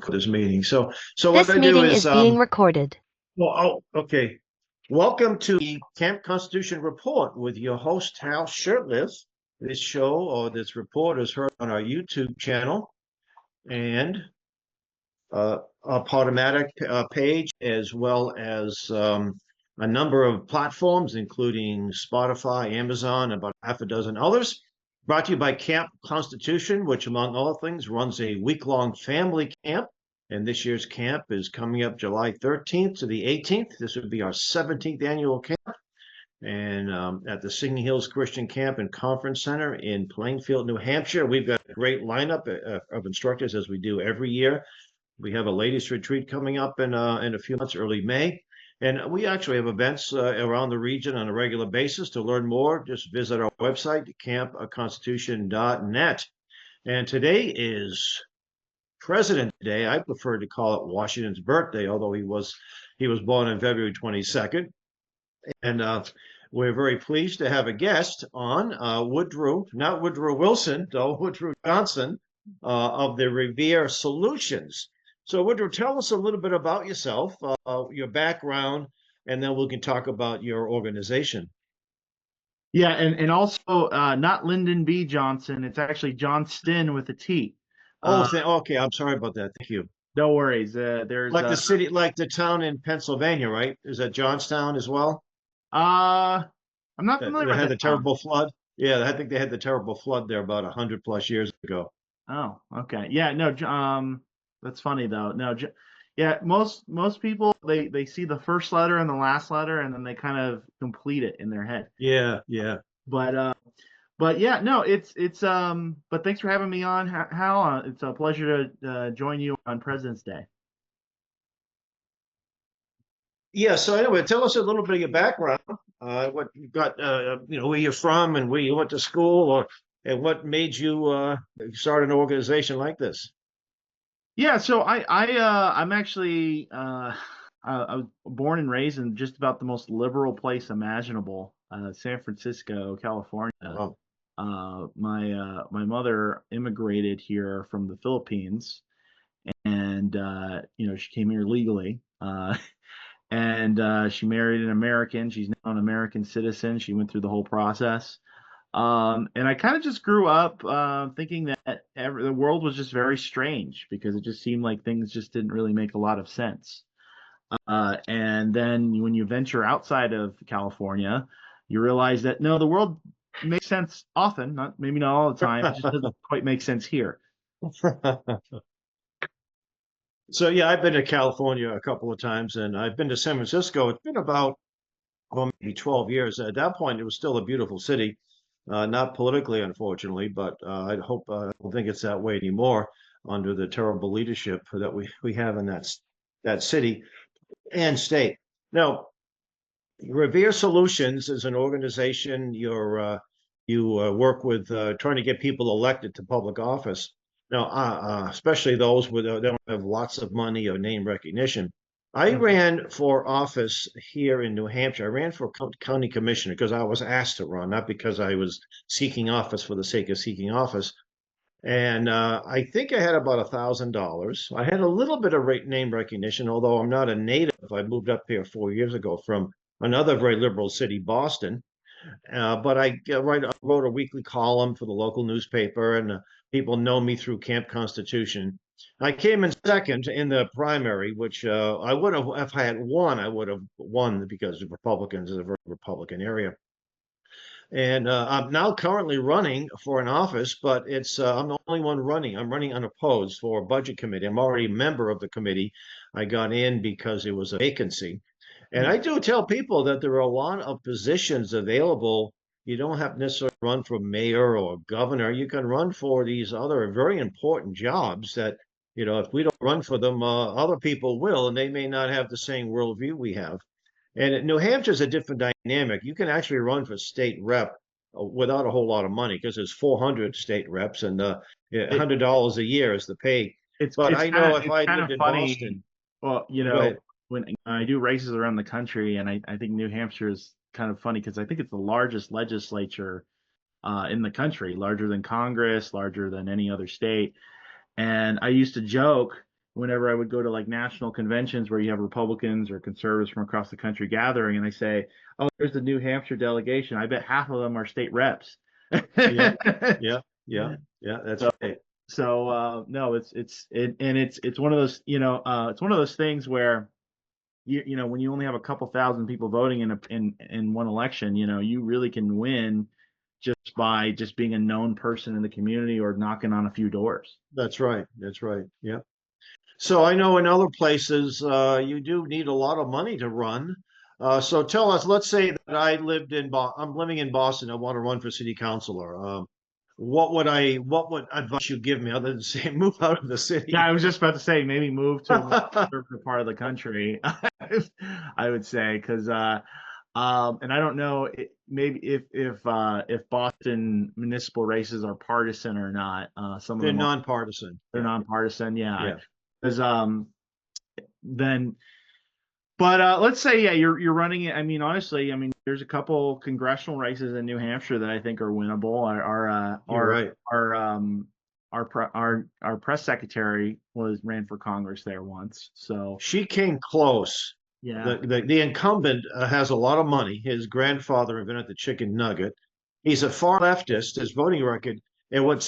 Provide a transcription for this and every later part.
this meeting. So what This I do meeting is, is being recorded. okay. Welcome to the Camp Constitution Report with your host, Hal Shurtleff. This show or this report is heard on our YouTube channel and our pragmatic page, as well as a number of platforms, including Spotify, Amazon, about half a dozen others. Brought to you by Camp Constitution, which, among other things, runs a week-long family camp. And this year's camp is coming up July 13th to the 18th. This would be our 17th annual camp. And at the Singing Hills Christian Camp and Conference Center in Plainfield, New Hampshire. We've got a great lineup of instructors, as we do every year. We have a ladies' retreat coming up in a few months, early May. And we actually have events around the region on a regular basis. To learn more, just visit our website, campconstitution.net. And today is President's Day. I prefer to call it Washington's birthday, although he was born on February 22nd. And we're very pleased to have a guest on, not Woodrow Wilson, though, Woodrow Johnston of the Revere Solutions. So Woodrow, tell us a little bit about yourself, your background, and then we can talk about your organization. Yeah, and also not Lyndon B. Johnson. It's actually Johnston with a T. Okay. I'm sorry about that. Thank you. No worries. There's Like the city, like the town in Pennsylvania, right? Is that Johnstown as well? I'm not familiar They with had the that town. terrible flood. Yeah, I think they had the terrible flood there about 100 plus years ago. Oh, okay. Yeah, no. That's funny though. No, yeah. Most people they see the first letter and the last letter, and then they kind of complete it in their head. Yeah. But yeah, no. But thanks for having me on, Hal. It's a pleasure to join you on President's Day. Yeah. So anyway, tell us a little bit of your background, what you got, where you're from and where you went to school, and what made you start an organization like this. Yeah, so I'm actually I was born and raised in just about the most liberal place imaginable, San Francisco, California. Wow. My mother immigrated here from the Philippines, and she came here legally, and she married an American. She's now an American citizen. She went through the whole process. And I kind of just grew up thinking that the world was just very strange because it just seemed like things just didn't really make a lot of sense. And then when you venture outside of California, you realize that no, the world makes sense often, maybe not all the time. It just doesn't quite make sense here. So yeah, I've been to California a couple of times, and I've been to San Francisco. It's been about, well, maybe 12 years. At that point, it was still a beautiful city. Not politically, unfortunately, but I don't think it's that way anymore under the terrible leadership that we have in that city and state. Now, Revere Solutions is an organization. You work with trying to get people elected to public office. Now, especially those with they don't have lots of money or name recognition. I ran for office here in New Hampshire. I ran for county commissioner because I was asked to run, not because I was seeking office for the sake of seeking office. And I think I had about $1,000. I had a little bit of name recognition, although I'm not a native. I moved up here 4 years ago from another very liberal city, Boston. But I wrote a weekly column for the local newspaper, and people know me through Camp Constitution. I came in second in the primary, which I would have, if I had won, I would have won because the Republicans is a very Republican area. And I'm now currently running for an office, but I'm the only one running. I'm running unopposed for a budget committee. I'm already a member of the committee. I got in because it was a vacancy. And I do tell people that there are a lot of positions available. You don't have to necessarily run for mayor or governor. You can run for these other very important jobs that, if we don't run for them, other people will, and they may not have the same worldview we have. And New Hampshire is a different dynamic. You can actually run for state rep without a whole lot of money because there's 400 state reps and $100 a year is the pay. But I know if I lived in Boston. Well, when I do races around the country, and I think New Hampshire is kind of funny because I think it's the largest legislature in the country, larger than Congress, larger than any other state. And I used to joke whenever I would go to like national conventions where you have Republicans or conservatives from across the country gathering, and they say, "Oh, there's the New Hampshire delegation." I bet half of them are state reps. Yeah, yeah, yeah, yeah. That's So, right. no, it's one of those, it's one of those things where when you only have a couple thousand people voting in one election, you really can win just by just being a known person in the community or knocking on a few doors. That's right. That's right. Yeah. So I know in other places you do need a lot of money to run. So tell us, let's say that I'm living in Boston. I want to run for city councilor. What would advice you give me other than say move out of the Yeah, city? I was just about to say maybe move to a more conservative part of the country. I would say because and I don't know maybe if Boston municipal races are partisan or not. Some of They're them are. nonpartisan. They're Yeah, nonpartisan. Yeah, yeah, because then. But let's say, yeah, you're running it. I mean, honestly, I mean, there's a couple congressional races in New Hampshire that I think are winnable. you're right. Our press secretary ran for Congress there once. So She came close. yeah, The incumbent has a lot of money. His grandfather invented the chicken nugget. He's a far leftist. His voting record, and what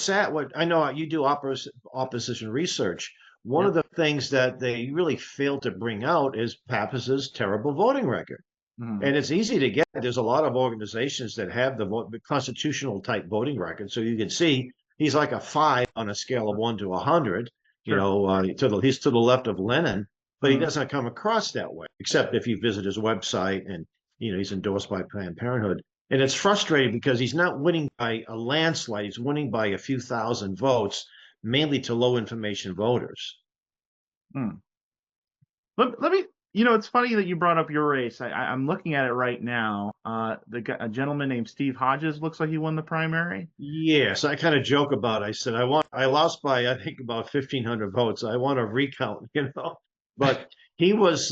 I know you do opposition research. One of yep. the things that they really fail to bring out is Pappas's terrible voting record. Mhm. And it's easy to get. There's a lot of organizations that have the constitutional type voting record. So you can see he's like a 5 on a scale of 1 to 100. Sure. He's to the left of Lenin, but he Mhm. doesn't come across that way, except if you visit his website and he's endorsed by Planned Parenthood. And it's frustrating because he's not winning by a landslide. He's winning by a few thousand votes, mainly to low information voters. Mm. Let me. It's funny that you brought up your race. I'm looking at it right now. A gentleman named Steve Hodges looks like he won the primary. Yes, I kind of joke about it. I said I lost by I think about 1,500 votes. I want to recount, But he's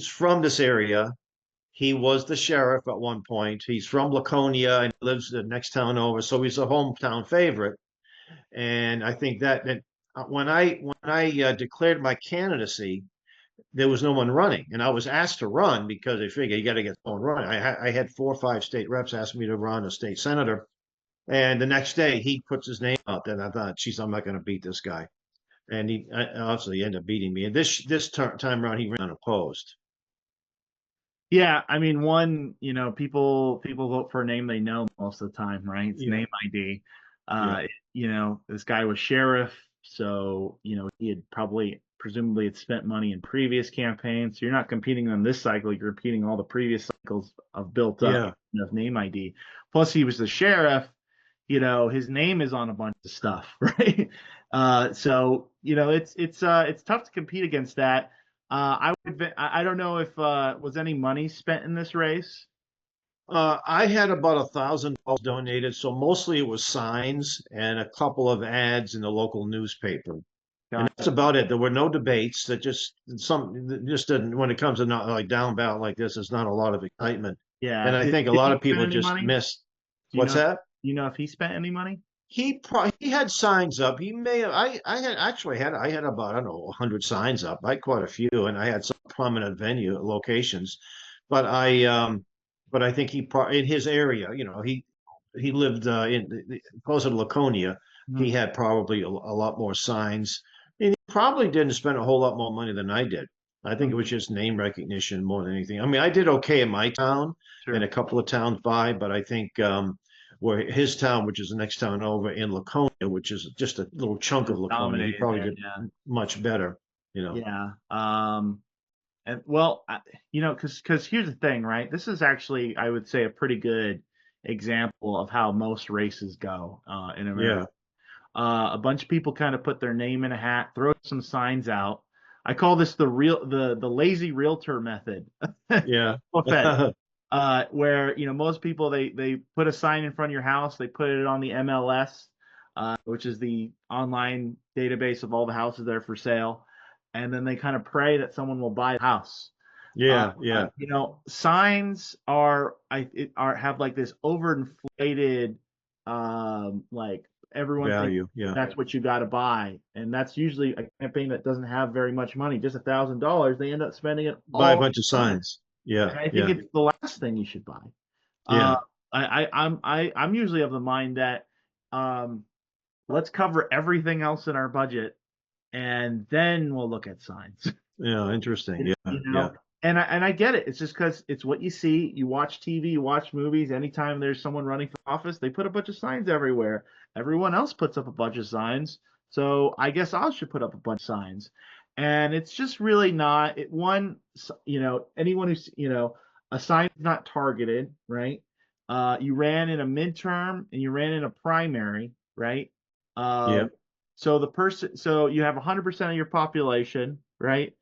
from this area. He was the sheriff at one point. He's from Laconia and lives the next town over, so he's a hometown favorite. And I think that when I declared my candidacy, there was no one running, and I was asked to run because they figure you got to get someone running. I had 4 or 5 state reps ask me to run a state senator, and the next day he puts his name out there, and I thought, geez, I'm not going to beat this guy. And he obviously ended up beating me. And this time around, he ran unopposed. Yeah, I mean, people vote for a name they know most of the time, right? It's Yeah, name ID. yeah, This guy was sheriff, so he had presumably had spent money in previous campaigns. So you're not competing on this cycle; you're competing all the previous cycles of built up yeah. name ID. Plus, he was the sheriff. His name is on a bunch of stuff, right? So it's tough to compete against that. I don't know if was any money spent in this race. I had about $1,000 donated, so mostly it was signs and a couple of ads in the local newspaper. And that's Gotcha. about it. There were no debates. That just didn't. When it comes to not like down ballot like this, there's not a lot of excitement. Yeah. And I think a Did lot he of spend people any just money? missed. Do you What's know? Do that? you know if he spent any money? He had signs up. He may have. I had about I don't know 100 signs up. I had quite a few, and I had some prominent venue locations. But I think in his area. He lived closer to Laconia. He Mhm. had probably a lot more signs. And he probably didn't spend a whole lot more money than I did. I think it was Mhm. just name recognition more than anything. I mean, I did okay in my town and a Sure. couple of towns by, but I think where his town, which is the next town over in Laconia, which is just a little chunk of Just Laconia, he dominating probably there. did Yeah. much better, Yeah. And well, because here's the thing, right? This is actually, I would say, a pretty good example of how most races go in America. Yeah, A bunch of people kind of put their name in a hat, throw some signs out. I call this the lazy realtor method. yeah, No offense. Where most people they put a sign in front of your house, they put it on the MLS, which is the online database of all the houses that are for sale, and then they kind of pray that someone will buy the house. yeah, yeah, Signs are have like this overinflated like everyone thinks value. Yeah. that's what you got to buy, and that's usually a campaign that doesn't have very much money, just $1,000. They end up spending it Buy a all bunch of the time, signs. Yeah. and I think Yeah. it's the last thing you should buy. Uh, Yeah. I'm usually of the mind that um, let's cover everything else in our budget, and then we'll look at signs. Yeah. Interesting. Yeah. You Yeah. know, and I get it. It's just because it's what you see. You watch TV, you watch movies. Anytime there's someone running for office, they put a bunch of signs everywhere. Everyone else puts up a bunch of signs, so I guess I should put up a bunch of signs. And it's just really not anyone who's a sign is not targeted, right? You ran in a midterm and you ran in a primary, right? Yeah. So you have 100% of your population, right?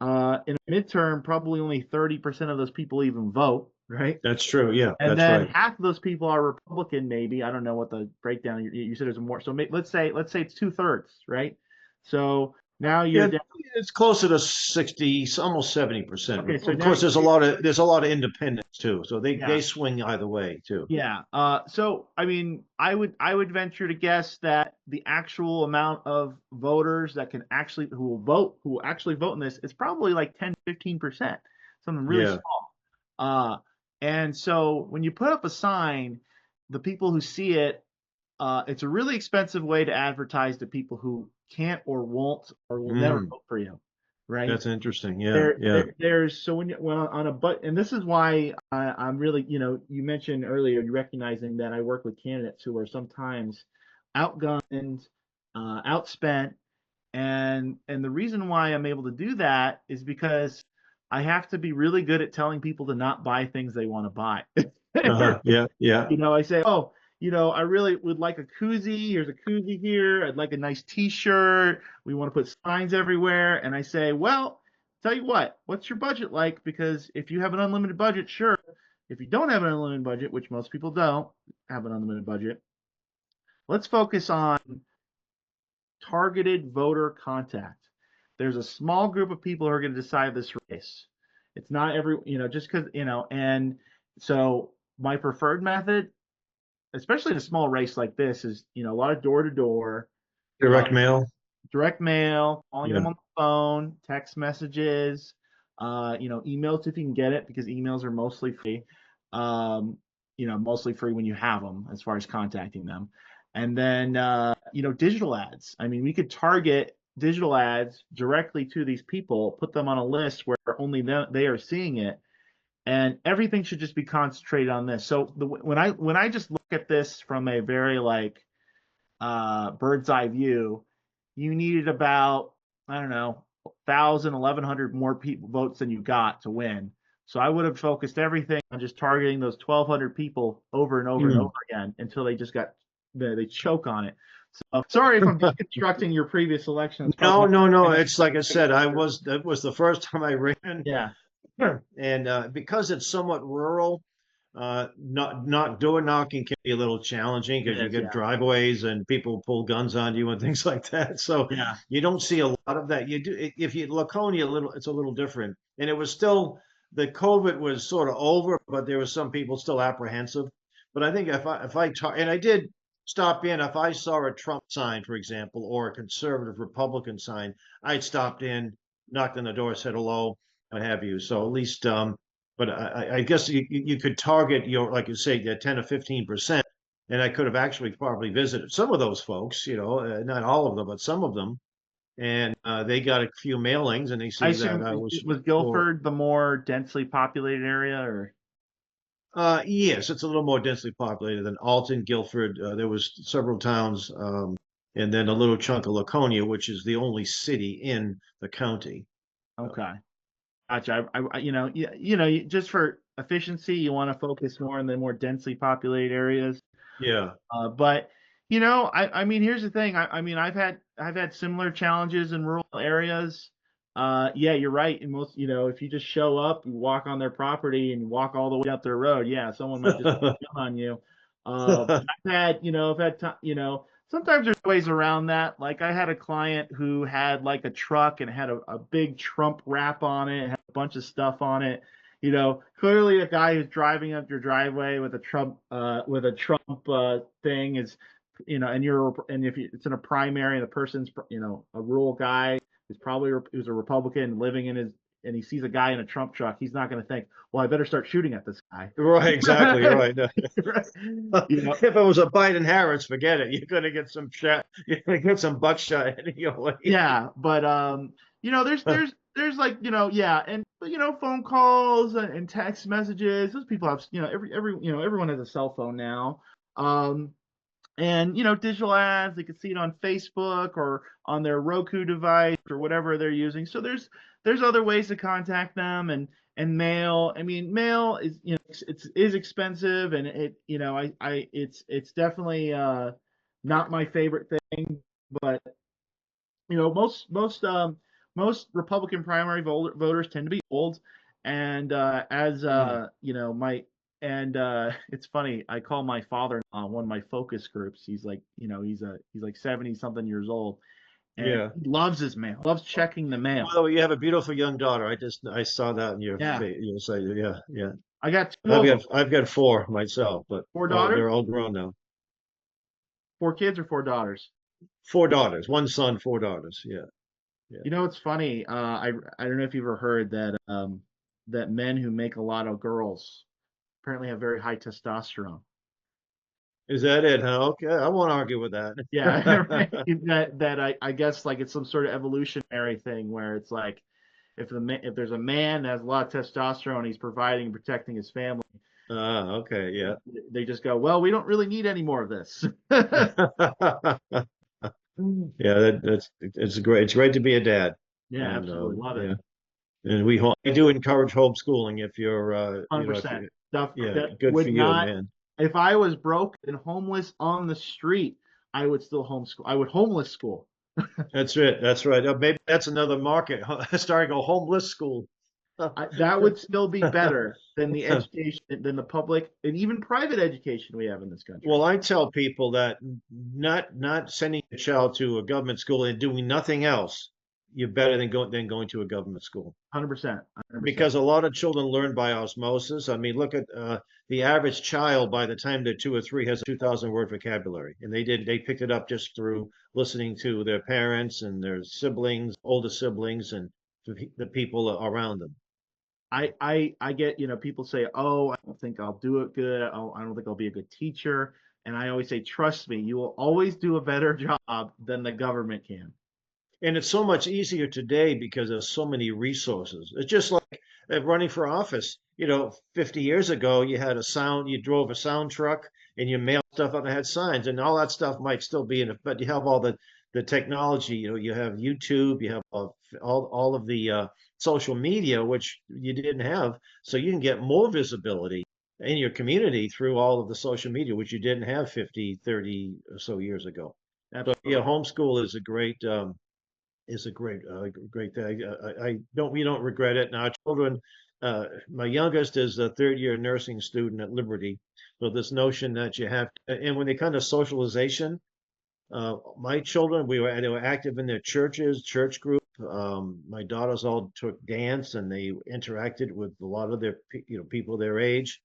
In a midterm, probably only 30% of those people even vote, right? That's true. Yeah. And That's then right. half of those people are Republican, maybe. I don't know what the breakdown. You said there's more. So let's say it's 2/3, right? So now you're Yeah. down. It's closer to 60, almost 70%. Okay, so Of now course, there's a lot of independents too. So they yeah, swing either way too. yeah. So I mean, I would venture to guess that the actual amount of voters that can actually who will actually vote in this is probably like 10-15%, something really Yeah. small. Uh, and so when you put up a sign, the people who see it, it's a really expensive way to advertise to people who can't or won't or will never Mm, vote for you, right? that's interesting. Yeah. Yeah. There's so when on a but and this is why I'm really you mentioned earlier you recognizing that I work with candidates who are sometimes outgunned, outspent, and the reason why I'm able to do that is because I have to be really good at telling people to not buy things they want to buy. Yeah. Yeah. I say, oh, I really would like a koozie. Here's a koozie here. I'd like a nice T-shirt. We want to put signs everywhere. And I say, well, tell you what, what's your budget like? Because if you have an unlimited budget, sure. If you don't have an unlimited budget, which most people don't have an unlimited budget, let's focus on targeted voter contact. There's a small group of people who are going to decide this race. It's not just because, and so my preferred method, especially in a small race like this, is, a lot of door to door, Direct mail. direct mail, calling Yeah. them on the phone, text messages, emails if you can get it, because emails are mostly free. Mostly free when you have them as far as contacting them. And then, digital ads. I mean, we could target digital ads directly to these people, put them on a list where only they are seeing it, and everything should just be concentrated on this. So when I just look at this from a very bird's eye view, you needed about, I don't know, 1,000, 1,100 more people votes than you got to win. So I would have focused everything on just targeting those 1,200 people over and over and Mm. over again until they choke on it. So sorry if I'm deconstructing your previous election. It's No, probably no, no. It's like I said, that was the first time I ran. yeah, And because it's somewhat rural, not door knocking can be a little challenging it because you is. get Yeah, driveways and people pull guns on you and things like that. So yeah. you don't see a lot of that. You do if you Laconia a little, it's a little different. And it was still the COVID was sort of over, but there were some people still apprehensive. But I think if I talk, and I did stop in, if I saw a Trump sign, for example, or a conservative Republican sign, I'd stopped in, knocked on the door, said hello, what have you. So at least, but I guess you could target your, like you say, 10 or 15%, and I could have actually probably visited some of those folks, not all of them, but some of them, and they got a few mailings, and they I see that assume I was was for. Guilford the more densely populated area, or Yes, it's a little more densely populated than Alton, Guilford. There was several towns, and then a little chunk of Laconia, which is the only city in the county. Uh, okay. Gotcha. Just for efficiency, you want to focus more on the more densely populated areas. yeah. But I mean, here's the thing. I mean, I've had similar challenges in rural areas. Yeah, you're right. In most, if you just show up, you walk on their property and walk all the way up their road, yeah, someone might just jump on you. Sometimes there's ways around that. Like I had a client who had like a truck and had a big Trump wrap on it, had a bunch of stuff on it. Clearly a guy who's driving up your driveway with a Trump thing is and if it's in a primary and the person's, a rural guy who's a Republican living in his, and he sees a guy in a Trump truck, he's not going to think, well, I better start shooting at this guy. Right, exactly. You're right. Right. If it was a Biden Harris, forget it. You're gonna get some shot. You're gonna get some buckshot heading your way. Yeah, but there's like, yeah, and phone calls and text messages. Those people have, everyone has a cell phone now. Um, and digital ads, they can see it on Facebook or on their Roku device or whatever they're using. So there's other ways to contact them, and mail. I mean, mail is, it's is expensive, and it's definitely not my favorite thing, but most Republican primary voters tend to be old, and as Mm. my and it's funny. I call my father on one of my focus groups. He's like, he's like 70 something years old, and Yeah. he loves his mail, loves checking the mail. Well, you have a beautiful young daughter. I saw that in your Yeah, face. You say, yeah, yeah. I got two of them. I've got four myself, but Four daughters, they're all grown now. 4 kids, or 4 daughters. Four daughters, one son, four daughters. Yeah, yeah. It's funny. I don't know if you've ever heard that that men who make a lot of girls apparently have very high testosterone. Is that it, huh? Okay, I won't argue with that. Yeah, right. That I guess like it's some sort of evolutionary thing where it's like if there's a man that has a lot of testosterone, he's providing and protecting his family. Okay, yeah. They just go, well, we don't really need any more of this. Yeah, that's it's great. It's great to be a dad, Yeah, and absolutely love yeah, it. and I do encourage homeschooling if you're, if 100%. you, Stuff yeah, that good for would you, not, man. if I was broke and homeless on the street, I would still homeschool. I would homeless school. That's it. That's right. Maybe that's another market. Starting a homeless school. That would still be better than the education, than the public and even private education we have in this country. Well, I tell people that not sending a child to a government school and doing nothing else, you're better than going to a government school. 100%. 100%. Because a lot of children learn by osmosis. I mean, look at the average child by the time they're 2 or 3 has a 2,000 word vocabulary, and they picked it up just through listening to their parents and their siblings, older siblings, and the people around them. I get, people say, oh, I don't think I'll do it good. I don't think I'll be a good teacher. And I always say, trust me, you will always do a better job than the government can. And it's so much easier today because there's so many resources. It's just like running for office. 50 years ago, you drove a sound truck and you mailed stuff out and had signs, and all that stuff might still be in it, but you have all the technology. You have YouTube, you have all of the social media, which you didn't have, so you can get more visibility in your community through all of the social media, which you didn't have 50, 30 or so years ago. Absolutely. Yeah, homeschool is a great thing. We don't regret it. Now, our children, my youngest is a third year nursing student at Liberty. So this notion that you have, and when they come to socialization, my children, they were active in their church group. My daughters all took dance, and they interacted with a lot of their, people their age.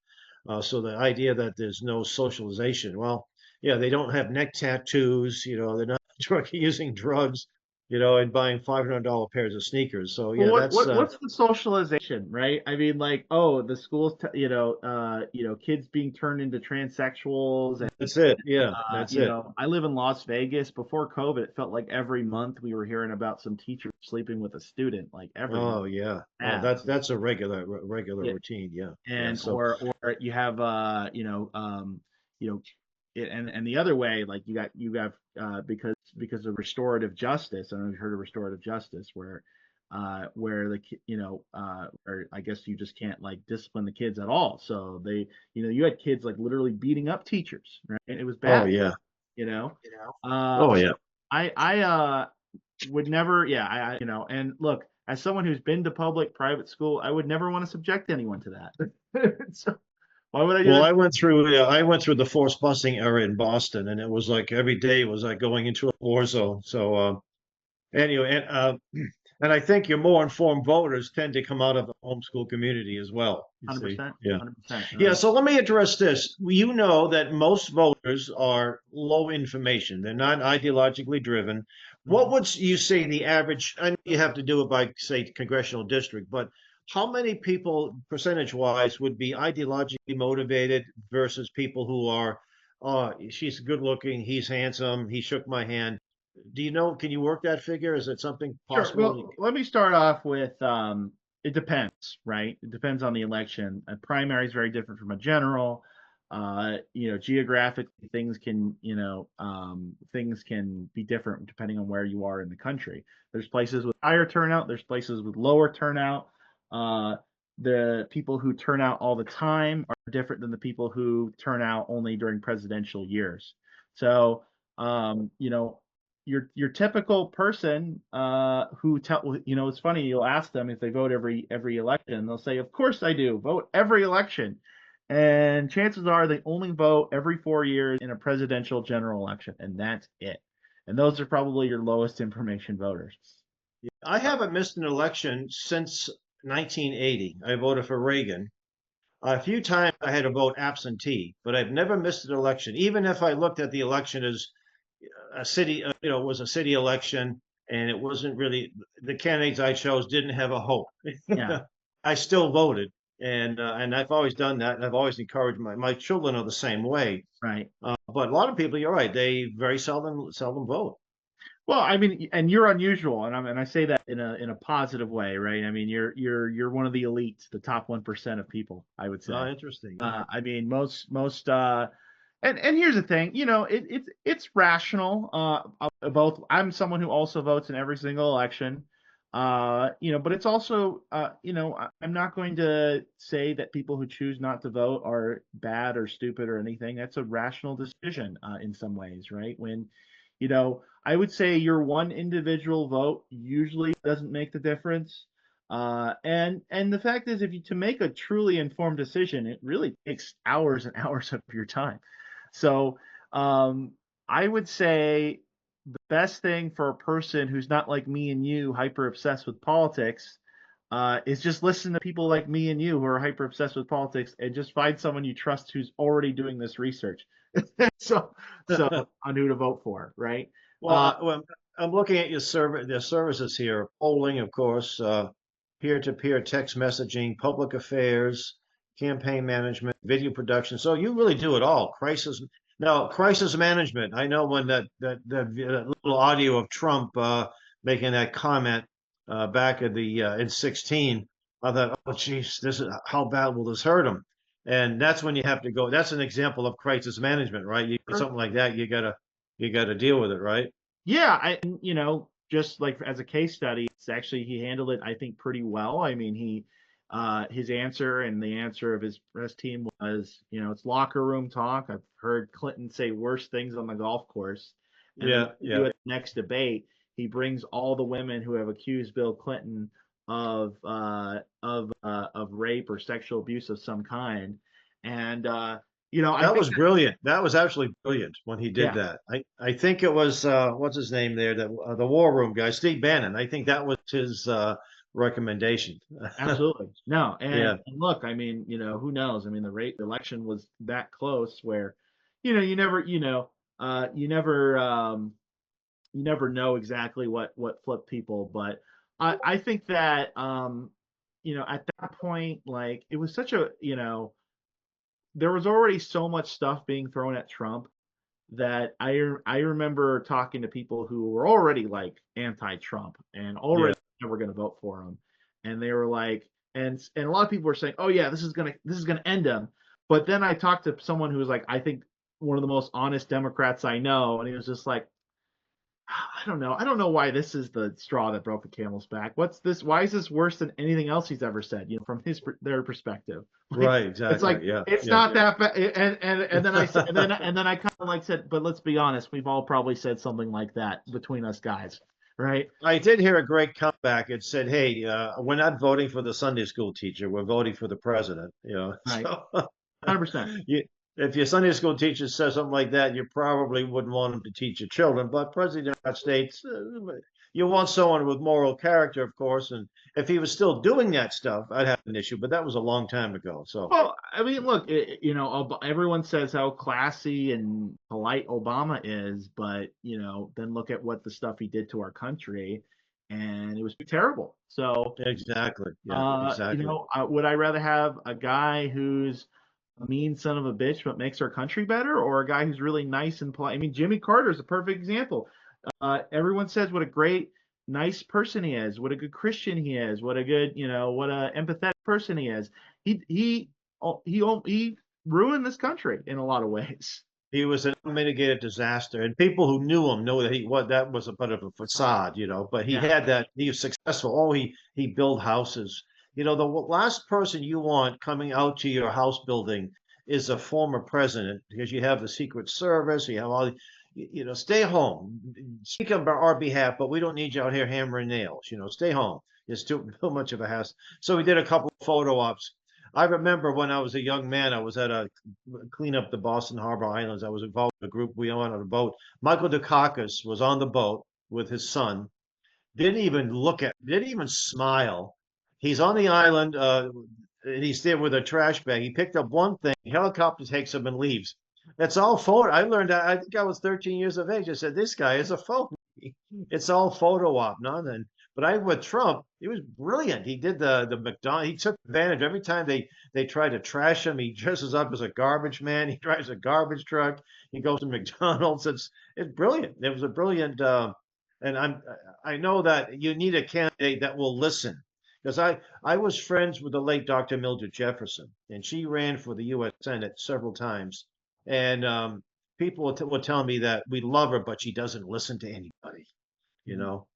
So the idea that there's no socialization, well, yeah, they don't have neck tattoos, they're not using drugs, and buying $500 pairs of sneakers. So Well, yeah, that's what's the socialization, right? I mean, like, oh, the schools, kids being turned into transsexuals, and that's it. Yeah, that's it. I live in Las Vegas. Before COVID, it felt like every month we were hearing about some teacher sleeping with a student, like every month. Oh yeah. Oh, Yeah, that's a regular yeah, routine. Yeah, yeah. and So or you have you know and the other way, like you have because of restorative justice. I don't know if you've heard of restorative justice, where where I guess you just can't like discipline the kids at all. So you had kids like literally beating up teachers, right? And it was oh bad, yeah. you know. Oh So yeah. I would never, yeah, and look, as someone who's been to public private school, I would never want to subject anyone to that. So why would I do Well, that? I went through the forced busing era in Boston, and it was like every day was like going into a war zone. So anyway, and And I think your more informed voters tend to come out of the homeschool community as well. You see, 100%, yeah. 100%. Yeah, so let me address this. You know that most voters are low information. They're not ideologically driven. What Mhm. would you say the average? I know you have to do it by, say, congressional district, but how many people, percentage-wise, would be ideologically motivated versus people who are, oh, she's good looking, he's handsome, he shook my hand. Do you know, can you work that figure? Is it something Sure. possible? Well, let me start off with it depends, right? It depends on the election. A primary is very different from a general. Geographically, things can be different depending on where you are in the country. There's places with higher turnout. There's places with lower turnout. Uh, the people who turn out all the time are different than the people who turn out only during presidential years. So, um, you know, your typical person it's funny, you'll ask them if they vote every election, they'll say, of course I do, vote every election. And chances are they only vote every 4 years in a presidential general election, and that's it. And those are probably your lowest information voters. I haven't missed an election since 1980. I voted for Reagan. A few times I had to vote absentee, but I've never missed an election. Even if I looked at the election as a city, it was a city election, and it wasn't really the candidates I chose didn't have a hope. Yeah, I still voted, and I've always done that. And I've always encouraged my children are the same way. right. But a lot of people, you're right, they very seldom vote. Well, I mean, and you're unusual, and I say that in a positive way, right? I mean, you're one of the elites, the top 1% of people, I would Oh, say. interesting. Yeah. I mean, most and here's the thing, it's rational. Both I'm someone who also votes in every single election. But it's also I'm not going to say that people who choose not to vote are bad or stupid or anything. That's a rational decision in some ways, right? I would say your one individual vote usually doesn't make the difference. And the fact is, if you to make a truly informed decision, it really takes hours and hours of your time. So I would say the best thing for a person who's not like me and you, hyper obsessed with politics, is just listen to people like me and you who are hyper obsessed with politics, and just find someone you trust who's already doing this research. so so on who to vote for, right? Well, Uh, I'm looking at their services here: polling, of course, peer-to-peer text messaging, public affairs, campaign management, video production. So you really do it all. Crisis management. I know when that little audio of Trump making that comment back in 16, I thought, oh, geez, this is how bad will this hurt him? And that's when you have to go. That's an example of crisis management, right? You something like that, you gotta deal with it, right? Yeah, just like as a case study, it's actually he handled it, I think, pretty well. I mean, his answer and the answer of his press team was, it's locker room talk. I've heard Clinton say worse things on the golf course, and then Yeah, to do yeah. it next debate, he brings all the women who have accused Bill Clinton of rape or sexual abuse of some kind, and I That think was brilliant. That was actually brilliant when he did yeah. that. I think it was what's his name there, the War Room guy, Steve Bannon. I think that was his recommendation. Absolutely. No, and, Yeah, and look, I mean, who knows? I mean, the election was that close where, you never know exactly what flipped people, but I think that at that point, like it was such a, there was already so much stuff being thrown at Trump that I remember talking to people who were already like anti-Trump and yeah, already never going to vote for him, and they were like, and a lot of people were saying, oh yeah, this is gonna end him. But then I talked to someone who was like, I think one of the most honest Democrats I know, and he was just like, I don't know. I don't know why this is the straw that broke the camel's back. What's this? Why is this worse than anything else he's ever said? From their perspective, like right, it's exactly. like Yeah, it's yeah. not that bad. And then I said, and then I kind of like said, but let's be honest, we've all probably said something like that between us guys, right? I did hear a great comeback. It said, "Hey, we're not voting for the Sunday school teacher. We're voting for the president." Right, So 100%. you, if your Sunday school teacher says something like that, you probably wouldn't want him to teach your children. But President of the United States, You want someone with moral character, of course, and if he was still doing that stuff, I'd have an issue. But that was a long time ago. So Well, I mean, look, everyone says how classy and polite Obama is, but then look at what the stuff he did to our country, and it was terrible. So, exactly, yeah, exactly. would I rather have a guy who's a mean son of a bitch but makes our country better, or a guy who's really nice and polite? I mean, Jimmy Carter is a perfect example. Everyone says what a great, nice person he is, what a good Christian he is, what a good, what a empathetic person he is. He ruined this country in a lot of ways. He was an unmitigated disaster, and people who knew him know that that was a bit of a facade, But he Yeah. had that. He was successful. Oh, he built houses. The last person you want coming out to your house building is a former president, because you have the Secret Service, you have all. Stay home. Speak on our behalf, but we don't need you out here hammering nails. Stay home. It's too much of a hassle. So we did a couple of photo ops. I remember when I was a young man, I was at a clean up the Boston Harbor Islands. I was involved in a group. We went on a boat. Michael Dukakis was on the boat with his son. Didn't even smile. He's on the island. And he's there with a trash bag. He picked up one thing. Helicopter takes him and leaves. That's all photo. I learned that. I think I was 13 years of age. I said, this guy is a phony. It's all photo op, nothing. But with Trump, he was brilliant. He did the McDonald. He took advantage every time they tried to trash him. He dresses up as a garbage man. He drives a garbage truck. He goes to McDonald's. It's brilliant. It was a brilliant. And I know that you need a candidate that will listen, because I was friends with the late Dr. Mildred Jefferson, and she ran for the U.S. Senate several times. And people will tell me that we love her, but she doesn't listen to anybody, you Mhm. know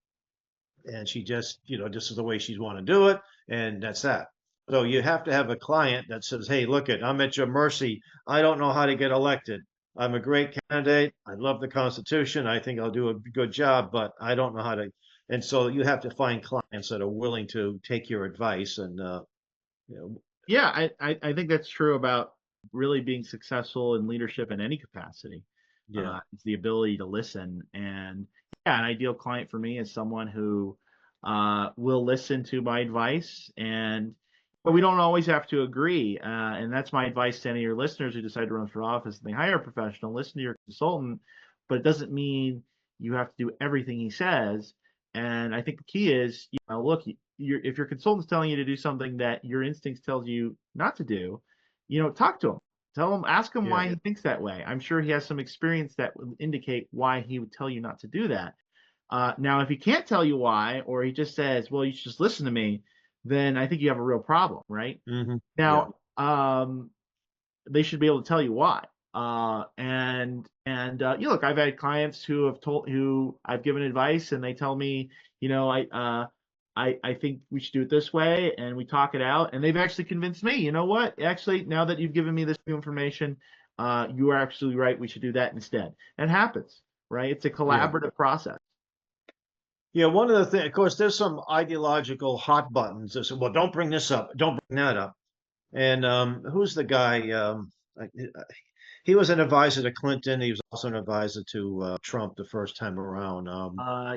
and she just, this is the way she's want to do it, and that's that. So you have to have a client that says, "Hey, look I'm at your mercy. I don't know how to get elected. I'm a great candidate. I love the Constitution. I think I'll do a good job, but I don't know how to." And so you have to find clients that are willing to take your advice, and you know, Yeah, I think that's true about really being successful in leadership in any capacity. yeah, It's the ability to listen. And yeah, an ideal client for me is someone who will listen to my advice. And but we don't always have to agree. And that's my advice to any of your listeners who decide to run for office and they hire a professional. Listen to your consultant, but it doesn't mean you have to do everything he says. And I think the key is, look, if your consultant's telling you to do something that your instincts tells you not to do, talk to him. Tell him, ask him yeah, why he thinks that way. I'm sure he has some experience that would indicate why he would tell you not to do that. Now, if he can't tell you why, or he just says, "Well, you should just listen to me," then I think you have a real problem, right? yeah, Now, they should be able to tell you why. Look, I've had clients who I've given advice and they tell me, I think we should do it this way, and we talk it out, and they've actually convinced me. You know what? Actually, now that you've given me this new information, you are absolutely right. We should do that instead. It happens, right? It's a yeah. collaborative process. Yeah, one of the things, of course, there's some ideological hot buttons that say, "Well, don't bring this up, don't bring that up." And who's the guy? He was an advisor to Clinton. He was also an advisor to Trump the first time around.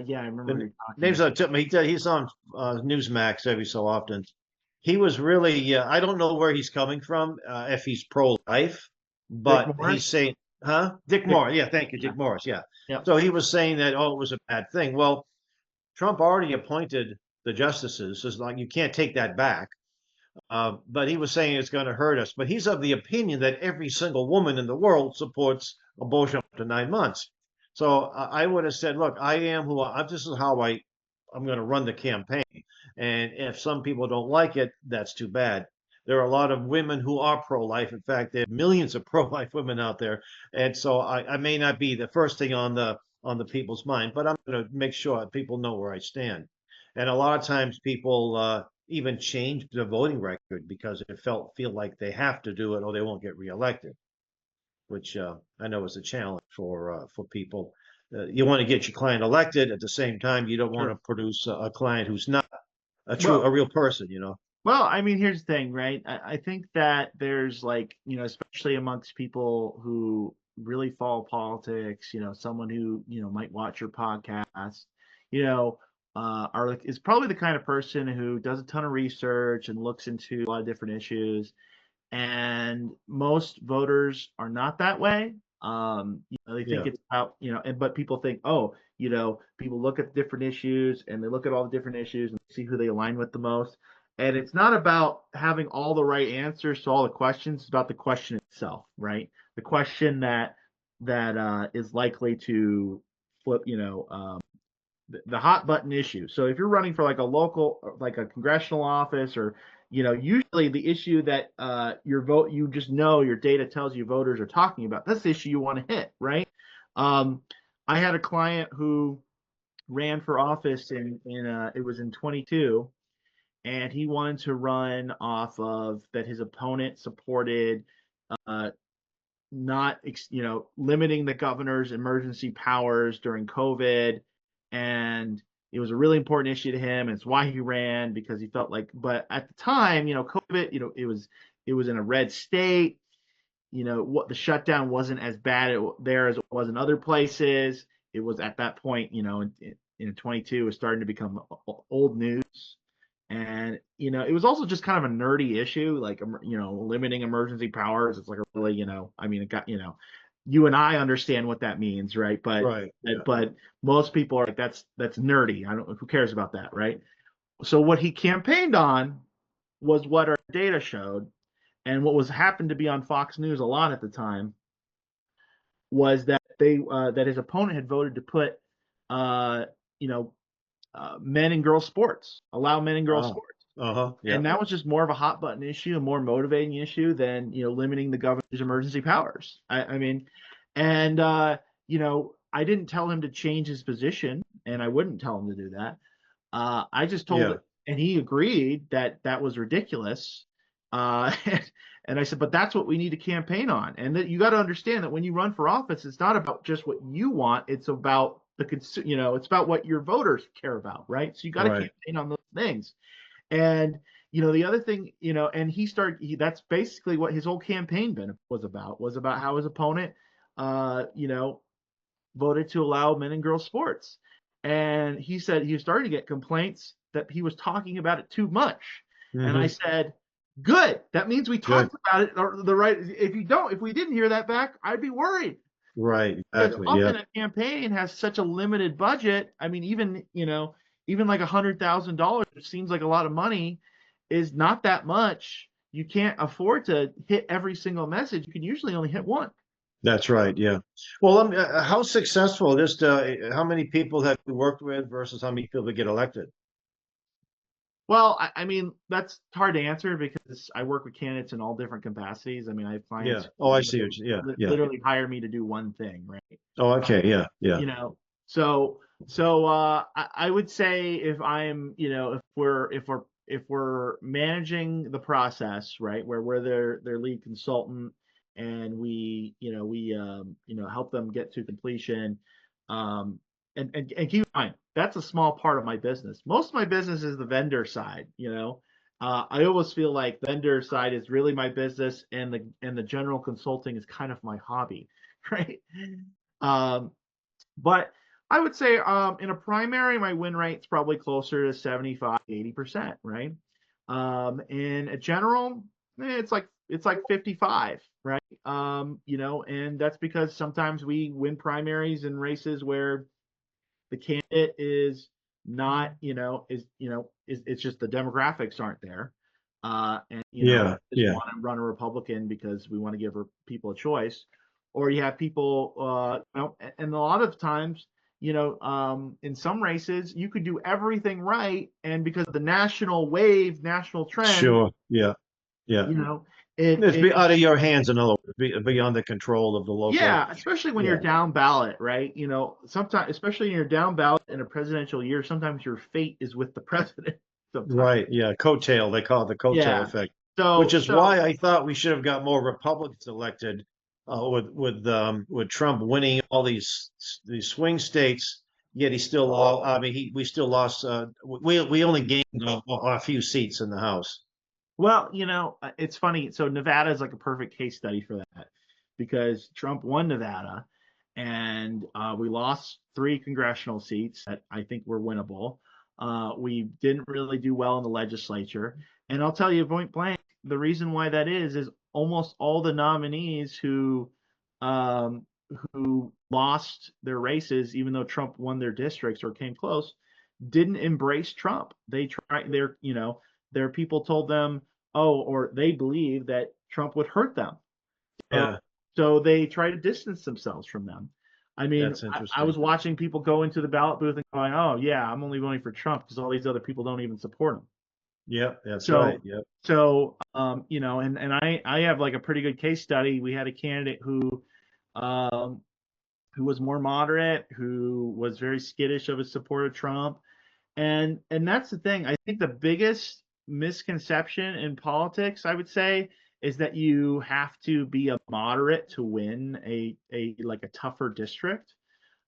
Yeah, I remember what The you're talking name's about. on tip. He's on Newsmax every so often. He was really. I don't know where he's coming from. If he's pro-life, Dick but he's Morris. saying, "Huh?" Dick Dick, Morris. Yeah, thank you, yeah, Dick Morris. Yeah. yeah. So he was saying that, oh, it was a bad thing. Well, Trump already appointed the justices. So it's like you can't take that back. But he was saying it's going to hurt us. But he's of the opinion that every single woman in the world supports abortion up to 9 months. So I would have said, look, I am who this is how I'm going to run the campaign. And if some people don't like it, that's too bad. There are a lot of women who are pro-life. In fact, there are millions of pro-life women out there. And so I may not be the first thing on the people's mind, but I'm going to make sure people know where I stand. And a lot of times people even change the voting record because it feel like they have to do it or they won't get reelected, which I know is a challenge for people. You want to get your client elected at the same time. You don't want Sure. to produce a client who's not Well, a real person. Well, I mean, here's the thing, right? I think that there's like, especially amongst people who really follow politics, someone who, might watch your podcast, you know, is probably the kind of person who does a ton of research and looks into a lot of different issues. And most voters are not that way. They think Yeah. it's about, but people think, oh, people look at different issues and they look at all the different issues and see who they align with the most. And it's not about having all the right answers to all the questions. It's about the question itself, right? The question that is likely to flip, the hot button issue. So if you're running for like a local, like a congressional office, or usually the issue that you just know your data tells you voters are talking about, that's the issue you want to hit, right? Um, I had a client who ran for office in it was in 22, and he wanted to run off of that his opponent supported uh, not limiting the governor's emergency powers during COVID, and it was a really important issue to him, and it's why he ran, because he felt like, but at the time, COVID, it was in a red state. What the shutdown wasn't as bad there as it was in other places. It was at that point, in 22, it was starting to become old news. And it was also just kind of a nerdy issue, like limiting emergency powers. It's like a really, I mean, it got, you and I understand what that means, right? But Right. Yeah. but most people are like, that's nerdy. I don't, who cares about that, right? So what he campaigned on was what our data showed, and what was happened to be on Fox News a lot at the time was that that his opponent had voted to put uh, you know men and girls sports, allow men and girls Oh. sports. Uh-huh. Yeah. And that was just more of a hot button issue, a more motivating issue than limiting the governor's emergency powers. I mean, and I didn't tell him to change his position, and I wouldn't tell him to do that. I just told Yeah. it, and he agreed that that was ridiculous. And I said, but that's what we need to campaign on. And that you got to understand that when you run for office, it's not about just what you want. It's about it's about what your voters care about, right? So you got to Right. campaign on those things. And the other thing, and that's basically what his whole campaign was about how his opponent, voted to allow men and girls sports. And he said he was starting to get complaints that he was talking about it too much. And I Hmm. said, good. That means we Good. talked about it the right. If we didn't hear that back, I'd be worried. Right. Because Exactly. Yeah. often a campaign has such a limited budget. I mean, even like $100,000, which seems like a lot of money, is not that much. You can't afford to hit every single message. You can usually only hit one. That's right. Yeah. Well, how successful, just how many people have you worked with versus how many people get elected? Well, I mean, that's hard to answer because I work with candidates in all different capacities. I mean, I have Yeah. clients Oh, I who see. Yeah. Yeah. literally hire me to do one thing, right? Oh, okay. Yeah. Yeah. you know so I would say, if I'm if we're managing the process, right, where we're their lead consultant, and we help them get to completion. Um and, and and keep in mind, that's a small part of my business. Most of my business is the vendor side. I always feel like vendor side is really my business, and the general consulting is kind of my hobby. Right. Um but I would say, in a primary, my win rate's probably closer to 75, 80%, right? In a general, it's like 55, right? And that's because sometimes we win primaries in races where the candidate is not, it's just the demographics aren't there. And Yeah. just Yeah. want to run a Republican because we want to give people a choice. Or you have people, and a lot of times, in some races, you could do everything right, and because of the national wave, national trend, Sure. Yeah. Yeah. you know, it It's it be out of your hands, in other words, beyond the control of the local. yeah, especially when you're Yeah. down ballot, right? Sometimes, especially when you're down ballot in a presidential year, sometimes your fate is with the president. Sometimes, Right. Yeah. Coattail. They call it the coattail yeah. effect, which So is so why I thought we should have got more Republicans elected, with Trump winning all these swing states. Yet he still lost. I mean, we still lost. We only gained a few seats in the House. Well, it's funny. So Nevada is like a perfect case study for that, because Trump won Nevada, and we lost three congressional seats that I think were winnable. We didn't really do well in the legislature. And I'll tell you point blank, the reason why that is almost all the nominees um, who lost their races, even though Trump won their districts or came close, didn't embrace Trump. They tried their people told them, oh, or they believe that Trump would hurt them. So, Yeah, so they try to distance themselves from them. I mean, that's I interesting. was watching people go into the ballot booth and going, oh, yeah, I'm only voting for Trump because all these other people don't even support him. Yep, that's right. So, Yep. and I have like a pretty good case study. We had a candidate um, who was more moderate, who was very skittish of his support of Trump. And that's the thing. I think the biggest misconception in politics, I would say, is that you have to be a moderate to win a like a tougher district.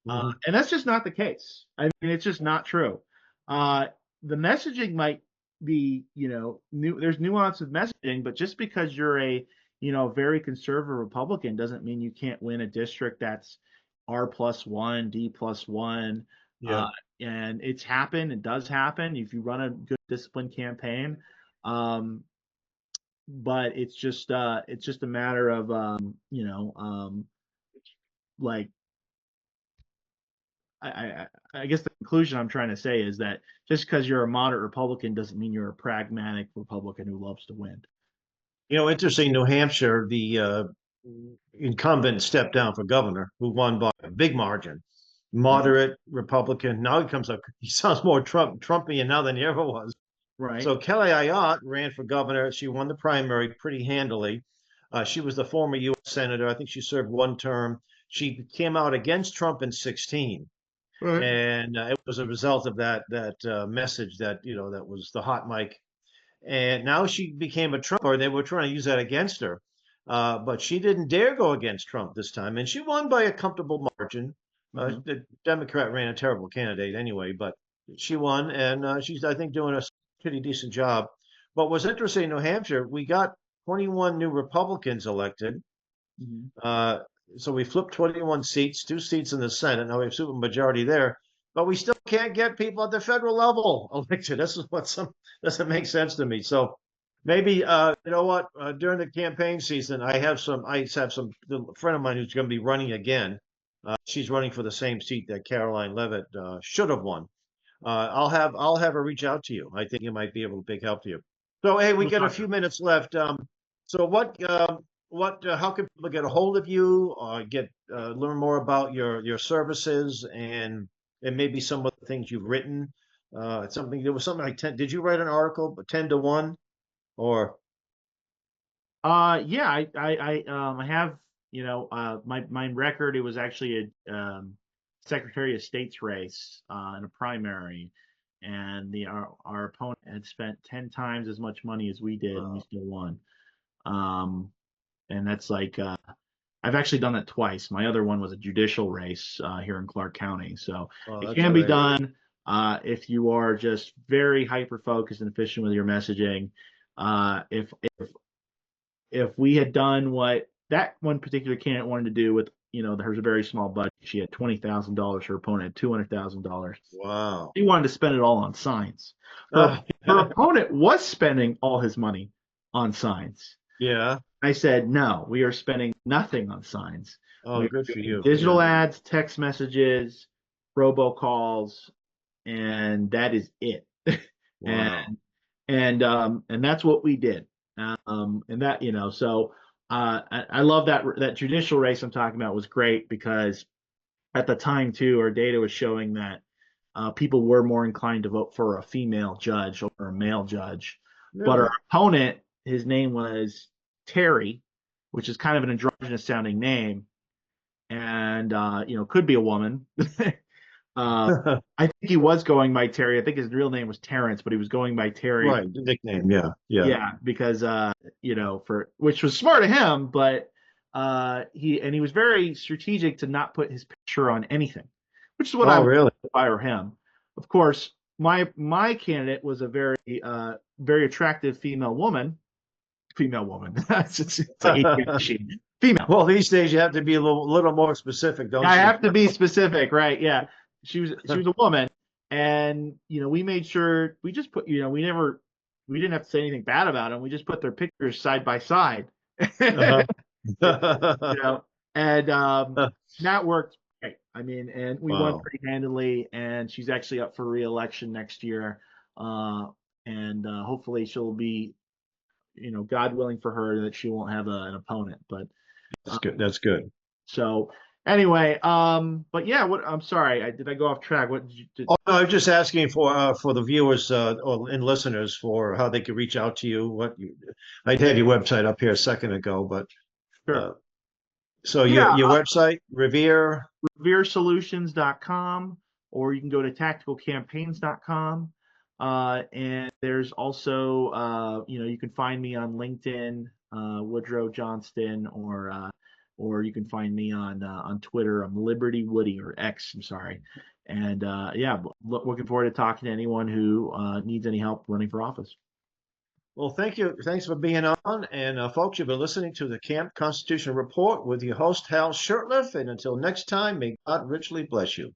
Hmm. And that's just not the case. I mean, it's just not true. Uh, the messaging might be, there's nuance with messaging, but just because you're very conservative Republican doesn't mean you can't win a district that's R+1, D+1. Uh, Yep. and it's happened. It does happen if you run a good disciplined campaign. Um, but it's just a matter of, like I guess the conclusion I'm trying to say is that just because you're a moderate Republican doesn't mean you're a pragmatic Republican who loves to win. Interesting. New Hampshire, the incumbent stepped down for governor, who won by a big margin. Mhm. Moderate Republican. Now he comes up. He sounds more Trumpian now than he ever was. Right. So Kelly Ayotte ran for governor. She won the primary pretty handily. She was the former U.S. senator. I think she served one term. She came out against Trump in 16, Right. and it was a result of that message that was the hot mic. And now she became a Trumper. They were trying to use that against her, but she didn't dare go against Trump this time, and she won by a comfortable margin. Hmm. The Democrat ran a terrible candidate anyway, but she won, and she's, I think, doing a pretty decent job. But what's interesting in New Hampshire, we got 21 new Republicans elected. Hmm. Uh, so we flipped 21 seats, 2 seats in the Senate. Now we have super majority there, but we still can't get people at the federal level elected. This is what some doesn't make sense to me. So maybe you know what? During the campaign season, I have some. I have some a friend of mine who's going to be running again. She's running for the same seat that Caroline Levitt should have won. I'll have her reach out to you. I think it might be able to big help to you. So hey, we We'll got a talk. few minutes left. So how can people get a hold of you or get learn more about your services and maybe some of the things you've written? There was something like 10. Did you write an article, 10 to 1 or? Yeah, I have, my record. It was actually a Secretary of State's race in a primary, and our opponent had spent 10 times as much money as we did, and we Wow. still won. Um, and that's like I've actually done that twice. My other one was a judicial race here in Clark County, so Oh, it that's can be great. done if you are just very hyper focused and efficient with your messaging. If we had done what that one particular candidate wanted to do with, there's a very small budget. She had $20,000. Her opponent had $200,000. Wow. He wanted to spend it all on signs. Her opponent was spending all his money on signs. Yeah. I said, no, we are spending nothing on signs. Oh, We are good for doing you. digital Yeah. ads, text messages, robocalls, and that is it. and Wow. and that's what we did. And that, so I love that judicial race I'm talking about was great because at the time too, our data was showing that people were more inclined to vote for a female judge over a male judge. But our Really? opponent, his name was Terry, which is kind of an androgynous sounding name, and could be a woman. uh, I think he was going by Terry. I think his real name was Terrence, but he was going by Terry. Right. The nickname. Yeah. Yeah. Yeah, because for which was smart of him, but he was very strategic to not put his picture on anything, which is what I Oh, would really? if I were him. Of course, my candidate was a very attractive female woman. Female woman. It's like machine. Female. Well, these days you have to be a little more specific, don't I you? have to be specific, right? Yeah. She was a woman, And we made sure we just put we didn't have to say anything bad about them. We just put their pictures side by side. Uh-huh. you know, and that worked great. I mean, and we won Wow. pretty handily, and she's actually up for re-election next year. Uh, and hopefully she'll be, God willing for her, that she won't have an opponent. But That's uh, good. That's good. so anyway, but yeah, I'm sorry, did I go off track? What did you did? Oh, no, I was just asking for the viewers and listeners for how they could reach out to you. I had your website up here a second ago, but Sure. uh, so Yeah, your website, Revere. reveresolutions.com, or you can go to tacticalcampaigns.com. And there's also, you can find me on LinkedIn, Woodrow Johnston, or you can find me on Twitter. I'm Liberty Woody, or X. I'm sorry. And yeah, looking forward to talking to anyone who needs any help running for office. Well, thank you. Thanks for being on. And folks, you've been listening to the Camp Constitution Report with your host, Hal Shurtleff. And until next time, may God richly bless you.